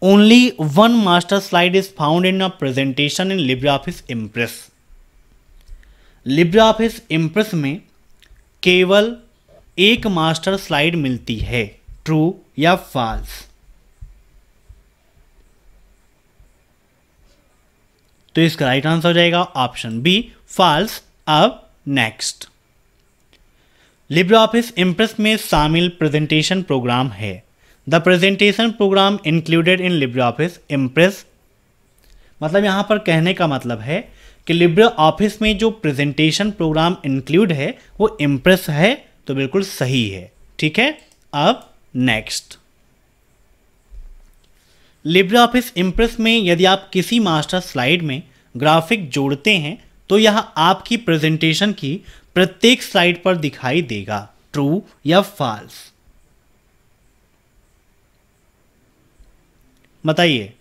only one master slide is found in a presentation in LibreOffice Impress. LibreOffice Impress में केवल एक मास्टर स्लाइड मिलती है, ट्रू या फॉल्स? तो इसका राइट आंसर हो जाएगा ऑप्शन बी, फॉल्स। अब नेक्स्ट, लिब्रे ऑफिस इम्प्रेस में शामिल प्रेजेंटेशन प्रोग्राम है। The presentation programme included in LibreOffice impress, मतलब यहां पर कहने का मतलब है कि लिब्रे ऑफिस में जो प्रेजेंटेशन प्रोग्राम इंक्लूड है वो इम्प्रेस है, तो बिल्कुल सही है। ठीक है, अब नेक्स्ट, लिब्रे ऑफिस इम्प्रेस में यदि आप किसी मास्टर स्लाइड में ग्राफिक जोड़ते हैं तो यह आपकी प्रेजेंटेशन की प्रत्येक स्लाइड पर दिखाई देगा, ट्रू या फॉल्स? बताइए।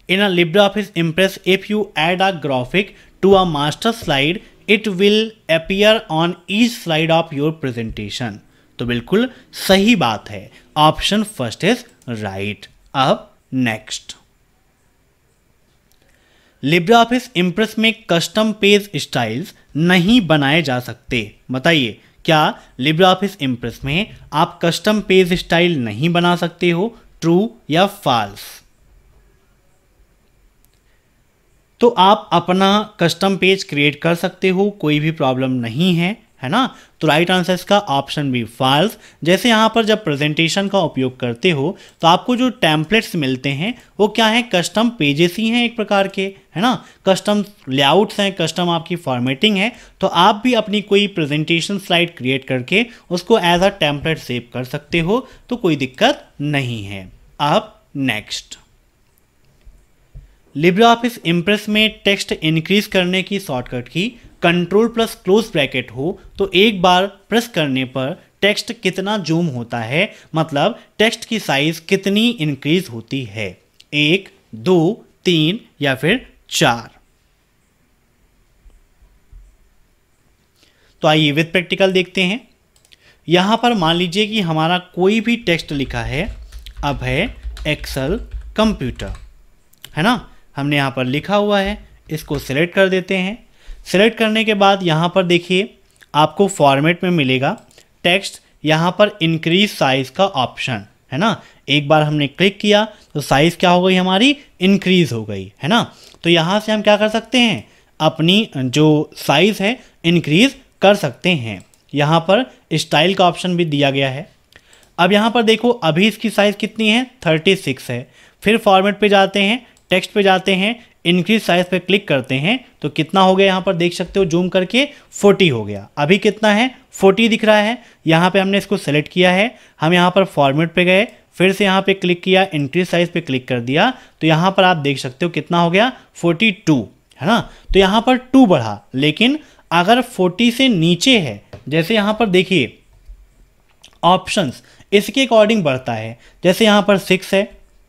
In a LibreOffice Impress if you add a graphic to a master slide it will appear on each slide of your presentation. तो बिल्कुल सही बात है, ऑप्शन फर्स्ट इज राइट। अब नेक्स्ट, लिब्रे ऑफिस इम्प्रेस में custom page styles नहीं बनाए जा सकते। बताइए, क्या लिब्रे ऑफिस इम्प्रेस में आप कस्टम पेज स्टाइल नहीं बना सकते हो, ट्रू या फॉल्स? तो आप अपना कस्टम पेज क्रिएट कर सकते हो, कोई भी प्रॉब्लम नहीं है, है ना। तो राइट आंसर इसका ऑप्शन बी, फॉल्स। जैसे यहाँ पर जब प्रेजेंटेशन का उपयोग करते हो तो आपको जो टेम्पलेट्स मिलते हैं वो क्या है, कस्टम पेजेस ही हैं एक प्रकार के, है ना। कस्टम लेआउट्स हैं, कस्टम आपकी फॉर्मेटिंग है। तो आप भी अपनी कोई प्रेजेंटेशन स्लाइड क्रिएट करके उसको एज अ टेम्पलेट सेव कर सकते हो, तो कोई दिक्कत नहीं है। अब नेक्स्ट, लिब्रे ऑफिस इम्प्रेस में टेक्स्ट इंक्रीज करने की शॉर्टकट की कंट्रोल प्लस क्लोज ब्रैकेट हो तो एक बार प्रेस करने पर टेक्स्ट कितना जूम होता है, मतलब टेक्स्ट की साइज कितनी इंक्रीज होती है, 1, 2, 3 या फिर 4? तो आइए विद प्रैक्टिकल देखते हैं। यहां पर मान लीजिए कि हमारा कोई भी टेक्स्ट लिखा है, अब है एक्सेल कंप्यूटर, है ना। हमने यहाँ पर लिखा हुआ है, इसको सिलेक्ट कर देते हैं। सिलेक्ट करने के बाद यहाँ पर देखिए आपको फॉर्मेट में मिलेगा टेक्स्ट, यहाँ पर इंक्रीज साइज का ऑप्शन, है ना। एक बार हमने क्लिक किया तो साइज क्या हो गई हमारी, इंक्रीज हो गई, है ना। तो यहाँ से हम क्या कर सकते हैं, अपनी जो साइज है इंक्रीज कर सकते हैं। यहाँ पर स्टाइल का ऑप्शन भी दिया गया है। अब यहाँ पर देखो अभी इसकी साइज कितनी है, 36 है। फिर फॉर्मेट पे जाते हैं, टेक्स्ट पे जाते हैं, इंक्रीज साइज पे क्लिक करते हैं तो कितना हो गया, यहाँ पर देख सकते हो जूम करके 40 हो गया। अभी कितना है, 40 दिख रहा है। यहाँ पे हमने इसको सेलेक्ट किया है, हम यहाँ पर फॉर्मेट पे गए, फिर से यहाँ पे क्लिक किया, इंक्रीज साइज पे क्लिक कर दिया तो यहाँ पर आप देख सकते हो कितना हो गया, 42, है ना। तो यहाँ पर 2 बढ़ा, लेकिन अगर 40 से नीचे है, जैसे यहाँ पर देखिए ऑप्शंस इसके अकॉर्डिंग बढ़ता है। जैसे यहाँ पर 6 है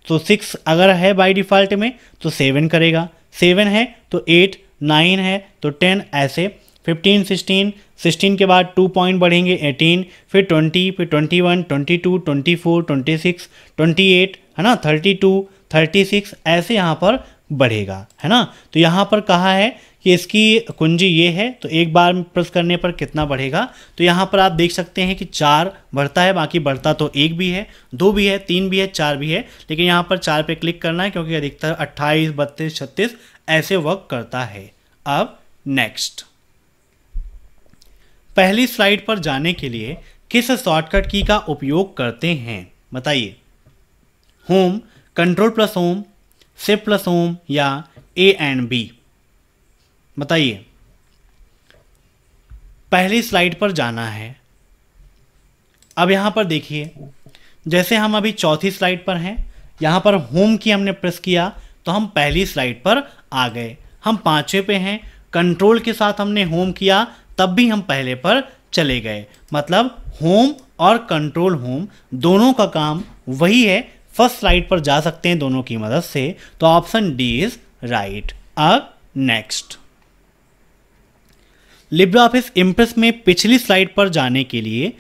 तो 6 अगर है बाय डिफ़ॉल्ट में तो 7 करेगा, 7 है तो 8, 9 है तो 10, ऐसे 15, 16, 16 के बाद 2 पॉइंट बढ़ेंगे 18, फिर 20, फिर 21, 22, 24, 26, 28, है ना, 32, 36, ऐसे यहाँ पर बढ़ेगा, है ना। तो यहाँ पर कहा है कि इसकी कुंजी ये है, तो एक बार प्रेस करने पर कितना बढ़ेगा। तो यहाँ पर आप देख सकते हैं कि 4 बढ़ता है, बाकी बढ़ता तो 1 भी है, 2 भी है, 3 भी है, 4 भी है, लेकिन यहाँ पर 4 पे क्लिक करना है क्योंकि अधिकतर 28, 32, 36 ऐसे वर्क करता है। अब नेक्स्ट, पहली स्लाइड पर जाने के लिए किस शॉर्टकट की का उपयोग करते हैं, बताइए। Home, control plus home, shift plus home या ए एंड बी, बताइए। पहली स्लाइड पर जाना है। अब यहां पर देखिए, जैसे हम अभी चौथी स्लाइड पर हैं, यहां पर होम की हमने प्रेस किया तो हम पहली स्लाइड पर आ गए। हम 5वें पे हैं, कंट्रोल के साथ हमने होम किया तब भी हम पहले पर चले गए। मतलब होम और कंट्रोल होम दोनों का काम वही है, फर्स्ट स्लाइड पर जा सकते हैं दोनों की मदद से। तो ऑप्शन डी इज राइट। अब नेक्स्ट, लिब्रे ऑफिस इम्प्रेस में पिछली स्लाइड पर जाने के लिए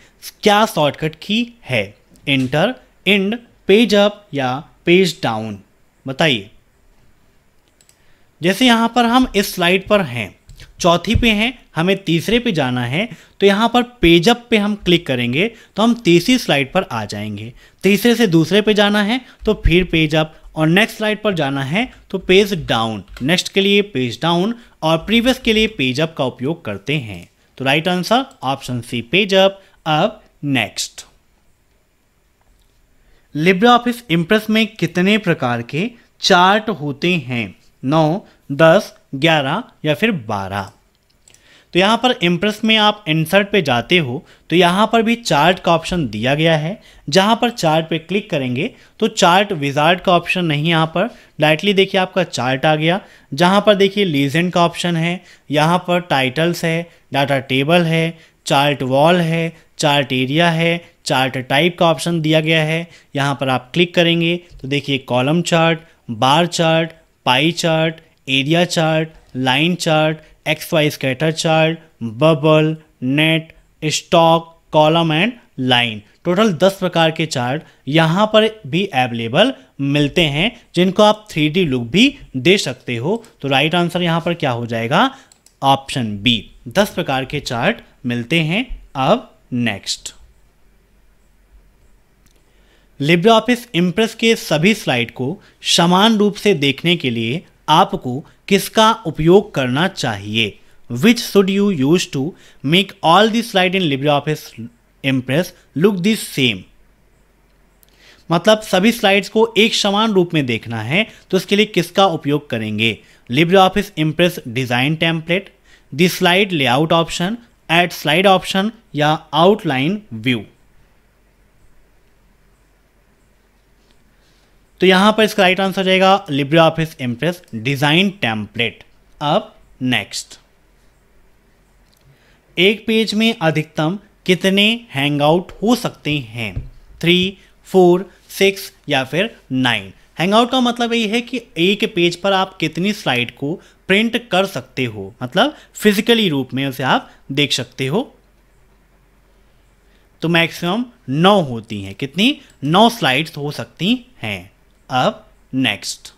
क्या शॉर्टकट की है, एंटर, इंड, पेज अप या पेज डाउन, बताइए। जैसे यहां पर हम इस स्लाइड पर हैं, चौथी पे हैं, हमें तीसरे पे जाना है, तो यहाँ पर पेज अप पे हम क्लिक करेंगे तो हम तीसरी स्लाइड पर आ जाएंगे। तीसरे से दूसरे पे जाना है तो फिर पेज अप, और नेक्स्ट स्लाइड पर जाना है तो पेज डाउन, नेक्स्ट के लिए पेज डाउन और प्रीवियस के लिए पेज अप का उपयोग करते हैं। तो right answer option C, page up. अब नेक्स्ट, लिब्रे ऑफिस इम्प्रेस में कितने प्रकार के चार्ट होते हैं, 9, 10, 11 या फिर 12। तो यहाँ पर इम्प्रेस में आप इंसर्ट पे जाते हो तो यहाँ पर भी चार्ट का ऑप्शन दिया गया है। जहाँ पर चार्ट पे क्लिक करेंगे तो चार्ट विजार्ड का ऑप्शन नहीं, यहाँ पर डायरेक्टली देखिए आपका चार्ट आ गया। जहाँ पर देखिए लीजेंड का ऑप्शन है, यहाँ पर टाइटल्स है, डाटा टेबल है, चार्ट वॉल है, चार्ट एरिया है, चार्ट टाइप का ऑप्शन दिया गया है। यहाँ पर आप क्लिक करेंगे तो देखिए column chart, bar chart, pie chart, area chart, line chart, X Y scatter chart, bubble, net, stock, column and line, total 10 प्रकार के चार्ट यहाँ पर भी अवेलेबल मिलते हैं, जिनको आप 3D लुक भी दे सकते हो। तो राइट आंसर यहाँ पर क्या हो जाएगा, ऑप्शन बी, 10 प्रकार के चार्ट मिलते हैं। अब नेक्स्ट, लिब्रे ऑफिस इम्प्रेस के सभी स्लाइड को समान रूप से देखने के लिए आपको किसका उपयोग करना चाहिए, which should you use to make all the slide in LibreOffice Impress look the same. मतलब सभी स्लाइड्स को एक समान रूप में देखना है तो इसके लिए किसका उपयोग करेंगे, LibreOffice Impress design template, the slide layout option, add slide option या आउटलाइन व्यू। तो यहां पर इसका राइट आंसर जाएगा LibreOffice Impress design template. अब नेक्स्ट, एक पेज में अधिकतम कितने हैंगआउट हो सकते हैं, 3, 4, 6 या फिर 9। हैंगआउट का मतलब ये है कि एक पेज पर आप कितनी स्लाइड को प्रिंट कर सकते हो, मतलब फिजिकली रूप में उसे आप देख सकते हो। तो मैक्सिमम 9 होती हैं, कितनी, 9 स्लाइड्स हो सकती हैं। अब नेक्स्ट,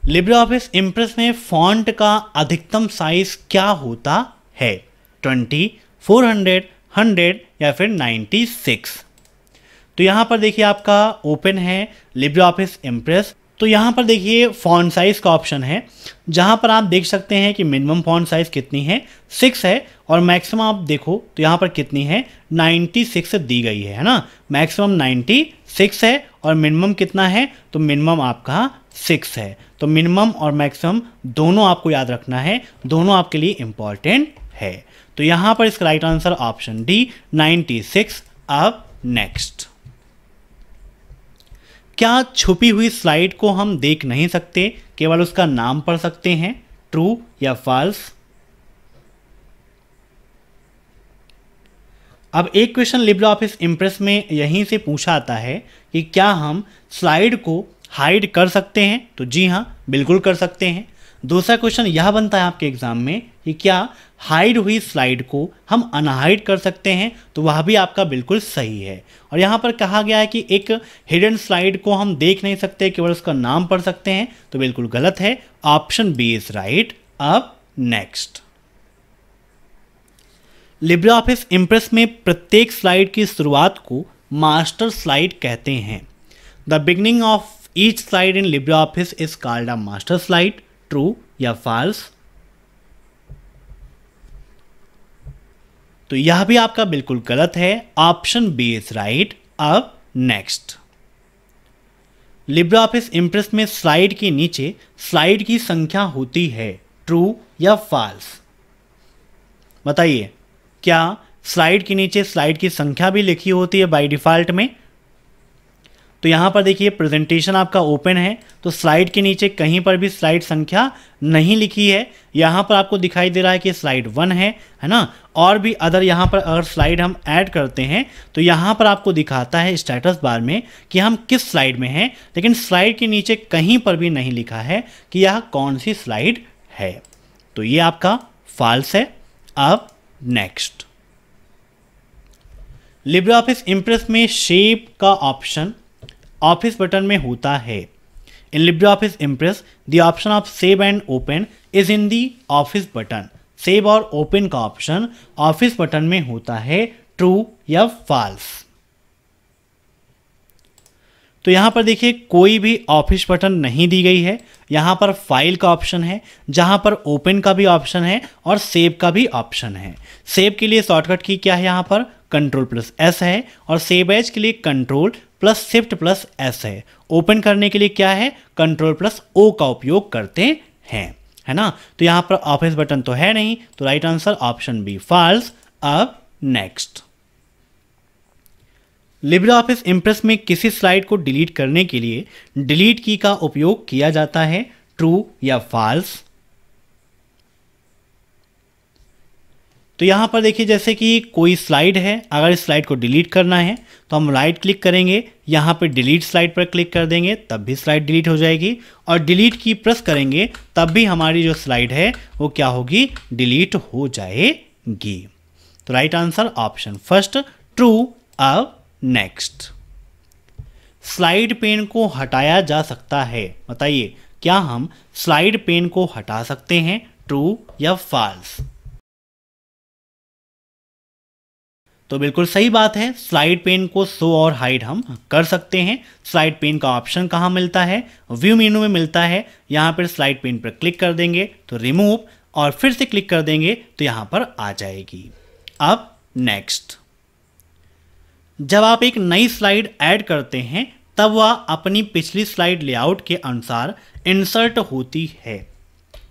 लिब्रे ऑफिस इम्प्रेस में फॉन्ट का अधिकतम साइज क्या होता है, 20, 400, 100 या फिर 96। तो यहाँ पर देखिए आपका ओपन है लिब्रे ऑफिस इम्प्रेस, तो यहाँ पर देखिए फॉन्ट साइज का ऑप्शन है, जहाँ पर आप देख सकते हैं कि मिनिमम फॉन्ट साइज कितनी है, 6 है, और मैक्सिमम आप देखो तो यहाँ पर कितनी है, 96 दी गई है ना। मैक्सिमम 96 है और मिनिमम कितना है, तो मिनिमम आपका 6 है। तो मिनिमम और मैक्सिमम दोनों आपको याद रखना है, दोनों आपके लिए इंपॉर्टेंट है। तो यहाँ पर इसका राइट आंसर ऑप्शन डी, 96। अब नेक्स्ट, क्या छुपी हुई स्लाइड को हम देख नहीं सकते, केवल उसका नाम पढ़ सकते हैं, ट्रू या फॉल्स। अब एक क्वेश्चन लिब्रे ऑफिस इम्प्रेस में यहीं से पूछा आता है कि क्या हम स्लाइड को हाइड कर सकते हैं, तो जी हाँ, बिल्कुल कर सकते हैं। दूसरा क्वेश्चन यह बनता है आपके एग्जाम में कि क्या हाइड हुई स्लाइड को हम अनहाइड कर सकते हैं, तो वह भी आपका बिल्कुल सही है। और यहाँ पर कहा गया है कि एक हिडन स्लाइड को हम देख नहीं सकते, केवल उसका नाम पढ़ सकते हैं, तो बिल्कुल गलत है। Option B is right. अब नेक्स्ट, लिब्रे ऑफिस इम्प्रेस में प्रत्येक स्लाइड की शुरुआत को मास्टर स्लाइड कहते हैं। The beginning of each slide in LibreOffice is called a master slide. True या फॉल्स? तो यह भी आपका बिल्कुल गलत है। Option B is right. अब नेक्स्ट, लिब्रे ऑफिस इम्प्रेस में स्लाइड के नीचे स्लाइड की संख्या होती है। ट्रू या फॉल्स? बताइए, क्या स्लाइड के नीचे स्लाइड की संख्या भी लिखी होती है बाय डिफॉल्ट में? तो यहाँ पर देखिए प्रेजेंटेशन आपका ओपन है, तो स्लाइड के नीचे कहीं पर भी स्लाइड संख्या नहीं लिखी है। यहाँ पर आपको दिखाई दे रहा है कि स्लाइड 1 है ना। और भी अदर यहाँ पर अगर स्लाइड हम ऐड करते हैं तो यहाँ पर आपको दिखाता है स्टेटस बार में कि हम किस स्लाइड में हैं, लेकिन स्लाइड के नीचे कहीं पर भी नहीं लिखा है कि यह कौन सी स्लाइड है। तो ये आपका फॉल्स है। अब नेक्स्ट, लिब्रे ऑफिस इम्प्रेस में शेप का ऑप्शन ऑफिस बटन में होता है। इन LibreOffice impress the option of save and open is in the office button. Save और ओपन का ऑप्शन ऑफिस बटन में होता है। ट्रू या फॉल्स? तो यहां पर देखिए कोई भी ऑफिस बटन नहीं दी गई है। यहां पर फाइल का ऑप्शन है, जहां पर ओपन का भी ऑप्शन है और सेव का भी ऑप्शन है। सेव के लिए शॉर्टकट की क्या है, यहां पर Ctrl+S है, और सेव एज के लिए Ctrl+Shift+S है। ओपन करने के लिए क्या है, Ctrl+O का उपयोग करते हैं, है ना। तो यहां पर ऑफिस बटन तो है नहीं, तो right answer option B false. अब नेक्स्ट, लिब्रे ऑफिस इम्प्रेस में किसी स्लाइड को डिलीट करने के लिए डिलीट की का उपयोग किया जाता है। ट्रू या फॉल्स? तो यहां पर देखिए जैसे कि कोई स्लाइड है, अगर इस स्लाइड को डिलीट करना है तो हम राइट क्लिक करेंगे, यहां पे डिलीट स्लाइड पर क्लिक कर देंगे, तब भी स्लाइड डिलीट हो जाएगी। और डिलीट की प्रेस करेंगे तब भी हमारी जो स्लाइड है वो क्या होगी, डिलीट हो जाएगी। तो right answer option first, true. अब नेक्स्ट, स्लाइड पेन को हटाया जा सकता है। बताइए, क्या हम स्लाइड पेन को हटा सकते हैं? ट्रू या फॉल्स? तो बिल्कुल सही बात है, स्लाइड पेन को शो और हाइड हम कर सकते हैं। स्लाइड पेन का ऑप्शन कहाँ मिलता है, व्यू मेनू में मिलता है। यहाँ पर स्लाइड पेन पर क्लिक कर देंगे तो रिमूव, और फिर से क्लिक कर देंगे तो यहाँ पर आ जाएगी। अब नेक्स्ट, जब आप एक नई स्लाइड ऐड करते हैं तब वह अपनी पिछली स्लाइड लेआउट के अनुसार इंसर्ट होती है।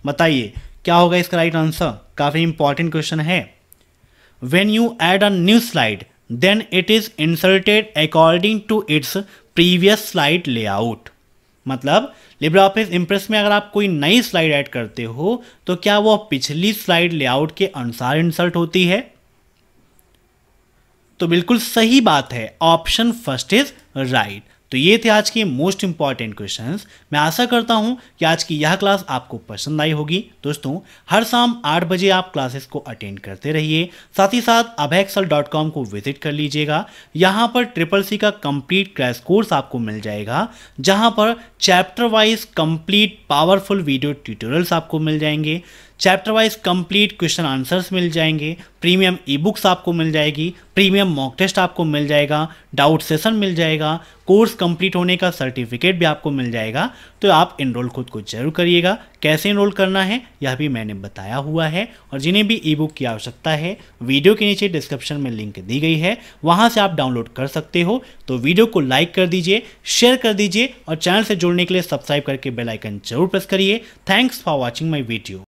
बताइए क्या होगा इसका राइट आंसर? काफ़ी इंपॉर्टेंट क्वेश्चन है। When you add a new slide, then it is inserted according to its previous slide layout. मतलब लिब्रे ऑफिस इम्प्रेस में अगर आप कोई नई स्लाइड ऐड करते हो तो क्या वो पिछली स्लाइड लेआउट के अनुसार इंसर्ट होती है? तो बिल्कुल सही बात है, ऑप्शन फर्स्ट इज राइट। तो ये थे आज के मोस्ट इंपॉर्टेंट क्वेश्चंस। मैं आशा करता हूं कि आज की यह क्लास आपको पसंद आई होगी। दोस्तों, हर शाम 8 बजे आप क्लासेस को अटेंड करते रहिए। साथ ही साथ abhaexcel.com को विजिट कर लीजिएगा। यहाँ पर CCC का कंप्लीट क्रैश कोर्स आपको मिल जाएगा, जहाँ पर chapter wise complete powerful video tutorials आपको मिल जाएंगे। Chapter wise complete question answers मिल जाएंगे, प्रीमियम ई बुक्स आपको मिल जाएगी, प्रीमियम मॉक टेस्ट आपको मिल जाएगा, डाउट सेशन मिल जाएगा, कोर्स कंप्लीट होने का सर्टिफिकेट भी आपको मिल जाएगा। तो आप इनरोल खुद को जरूर करिएगा। कैसे इनरोल करना है यह भी मैंने बताया हुआ है, और जिन्हें भी ई बुक की आवश्यकता है वीडियो के नीचे डिस्क्रिप्शन में लिंक दी गई है, वहाँ से आप डाउनलोड कर सकते हो। तो वीडियो को लाइक कर दीजिए, शेयर कर दीजिए, और चैनल से जुड़ने के लिए सब्सक्राइब करके बेल आइकन जरूर प्रेस करिए। Thanks for watching my video.